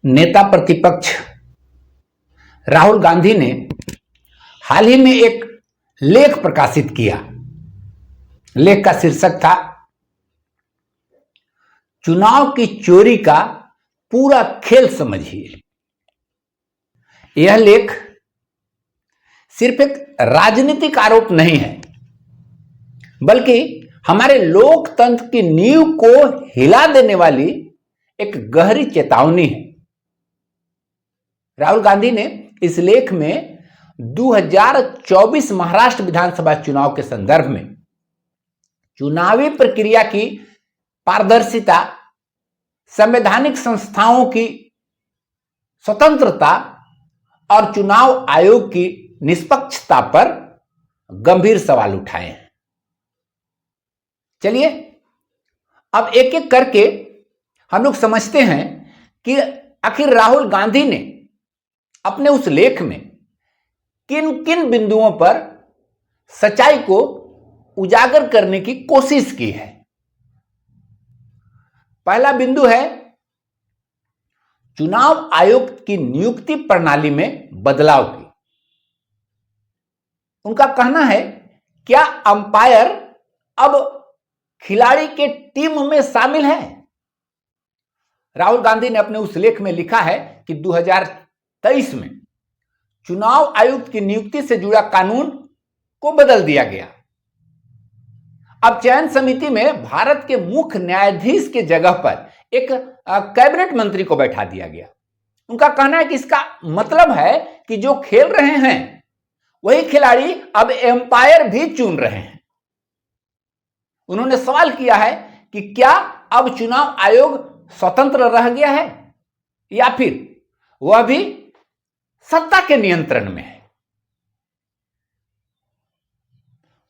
नेता प्रतिपक्ष राहुल गांधी ने हाल ही में एक लेख प्रकाशित किया। लेख का शीर्षक था चुनाव की चोरी का पूरा खेल समझिए। यह लेख सिर्फ एक राजनीतिक आरोप नहीं है, बल्कि हमारे लोकतंत्र की नींव को हिला देने वाली एक गहरी चेतावनी है। राहुल गांधी ने इस लेख में 2024 महाराष्ट्र विधानसभा चुनाव के संदर्भ में चुनावी प्रक्रिया की पारदर्शिता, संवैधानिक संस्थाओं की स्वतंत्रता और चुनाव आयोग की निष्पक्षता पर गंभीर सवाल उठाए हैं। चलिए अब एक एक करके हम लोग समझते हैं कि आखिर राहुल गांधी ने अपने उस लेख में किन किन बिंदुओं पर सच्चाई को उजागर करने की कोशिश की है। पहला बिंदु है चुनाव आयोग की नियुक्ति प्रणाली में बदलाव की। उनका कहना है, क्या अंपायर अब खिलाड़ी के टीम में शामिल है? राहुल गांधी ने अपने उस लेख में लिखा है कि 2023 में चुनाव आयुक्त की नियुक्ति से जुड़ा कानून को बदल दिया गया। अब चयन समिति में भारत के मुख्य न्यायाधीश के जगह पर एक कैबिनेट मंत्री को बैठा दिया गया। उनका कहना है कि इसका मतलब है कि जो खेल रहे हैं वही खिलाड़ी अब एम्पायर भी चुन रहे हैं। उन्होंने सवाल किया है कि क्या अब चुनाव आयोग स्वतंत्र रह गया है या फिर वह भी सत्ता के नियंत्रण में है।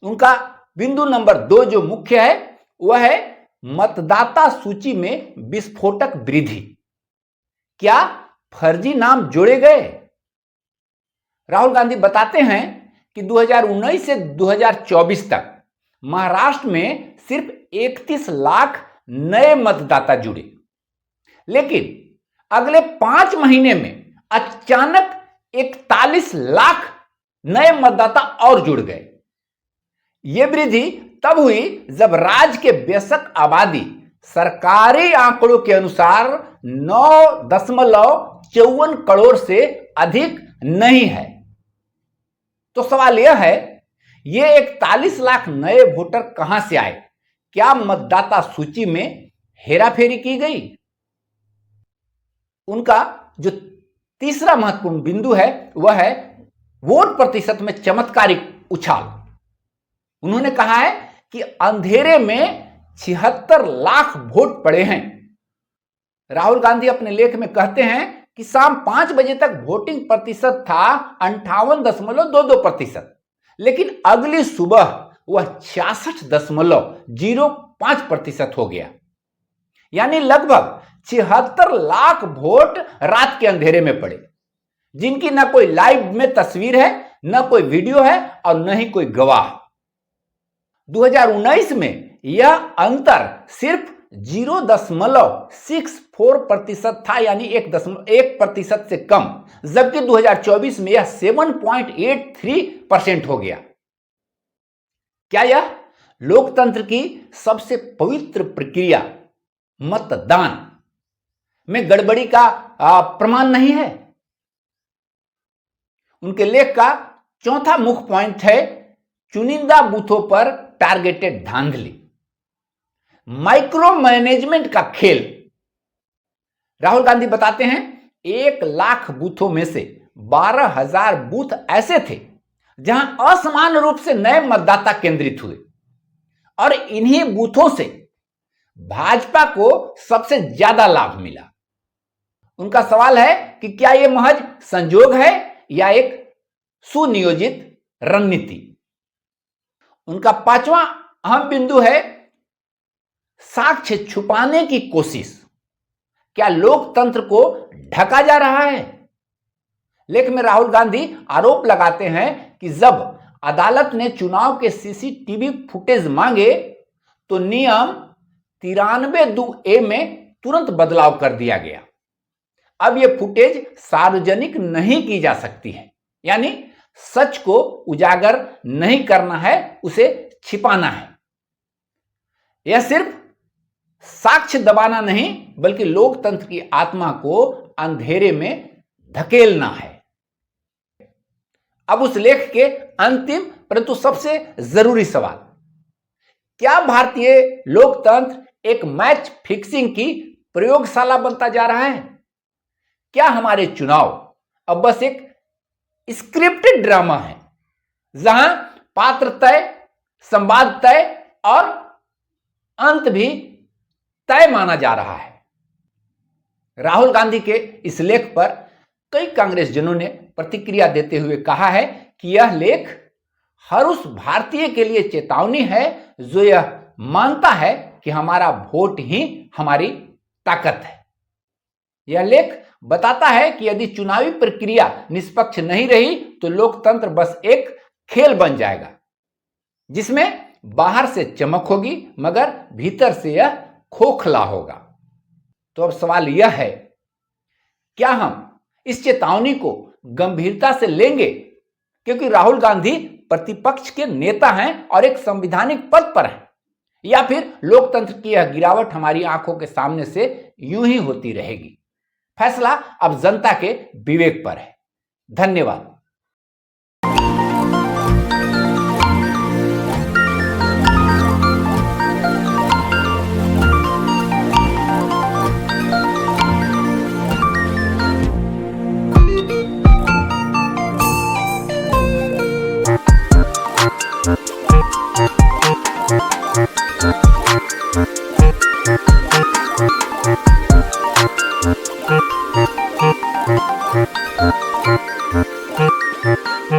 उनका बिंदु नंबर 2 जो मुख्य है वह है मतदाता सूची में विस्फोटक वृद्धि। क्या फर्जी नाम जोड़े गए? राहुल गांधी बताते हैं कि 2019 से 2024 तक महाराष्ट्र में सिर्फ 31 लाख नए मतदाता जुड़े, लेकिन अगले 5 महीने में अचानक 41 लाख नए मतदाता और जुड़ गए। यह वृद्धि तब हुई जब राज्य के बेशक आबादी सरकारी आंकड़ों के अनुसार 9.54 करोड़ से अधिक नहीं है। तो सवाल यह है, ये 41 लाख नए वोटर कहां से आए? क्या मतदाता सूची में हेराफेरी की गई? उनका जो तीसरा महत्वपूर्ण बिंदु है वह है वोट प्रतिशत में चमत्कारिक उछाल। उन्होंने कहा है कि अंधेरे में 76 लाख वोट पड़े हैं। राहुल गांधी अपने लेख में कहते हैं कि शाम 5 बजे तक वोटिंग प्रतिशत था 58.22%, लेकिन अगली सुबह वह 66.05% हो गया। यानी लगभग 76 लाख वोट रात के अंधेरे में पड़े, जिनकी न कोई लाइव में तस्वीर है, न कोई वीडियो है और न ही कोई गवाह। 2019 में यह अंतर सिर्फ 0.64% था, यानी 1% से कम, जबकि 2024 में यह 7.83% हो गया। क्या यह लोकतंत्र की सबसे पवित्र प्रक्रिया मतदान में गड़बड़ी का प्रमाण नहीं है? उनके लेख का चौथा मुख्य पॉइंट है चुनिंदा बूथों पर टारगेटेड धांधली, माइक्रो मैनेजमेंट का खेल। राहुल गांधी बताते हैं 1 लाख बूथों में से 12,000 बूथ ऐसे थे जहां असमान रूप से नए मतदाता केंद्रित हुए और इन्हीं बूथों से भाजपा को सबसे ज्यादा लाभ मिला। उनका सवाल है कि क्या यह महज संजोग है या एक सुनियोजित रणनीति? उनका 5वां अहम बिंदु है साक्ष्य छुपाने की कोशिश। क्या लोकतंत्र को ढका जा रहा है? लेख में राहुल गांधी आरोप लगाते हैं कि जब अदालत ने चुनाव के सीसीटीवी फुटेज मांगे तो नियम 93(2)(a) में तुरंत बदलाव कर दिया गया। अब यह फुटेज सार्वजनिक नहीं की जा सकती है, यानी सच को उजागर नहीं करना है, उसे छिपाना है। यह सिर्फ साक्ष्य दबाना नहीं, बल्कि लोकतंत्र की आत्मा को अंधेरे में धकेलना है। अब उस लेख के अंतिम परंतु सबसे जरूरी सवाल, क्या भारतीय लोकतंत्र एक मैच फिक्सिंग की प्रयोगशाला बनता जा रहा है? क्या हमारे चुनाव अब बस एक स्क्रिप्टेड ड्रामा है, जहां पात्र तय, संवाद तय और अंत भी तय माना जा रहा है? राहुल गांधी के इस लेख पर कई कांग्रेसजनों ने प्रतिक्रिया देते हुए कहा है कि यह लेख हर उस भारतीय के लिए चेतावनी है जो यह मानता है कि हमारा वोट ही हमारी ताकत है। यह लेख बताता है कि यदि चुनावी प्रक्रिया निष्पक्ष नहीं रही तो लोकतंत्र बस एक खेल बन जाएगा, जिसमें बाहर से चमक होगी मगर भीतर से यह खोखला होगा। तो अब सवाल यह है, क्या हम इस चेतावनी को गंभीरता से लेंगे, क्योंकि राहुल गांधी प्रतिपक्ष के नेता हैं और एक संवैधानिक पद पर हैं, या फिर लोकतंत्र की यह गिरावट हमारी आंखों के सामने से यूं ही होती रहेगी? फैसला अब जनता के विवेक पर है। धन्यवाद। Thank you.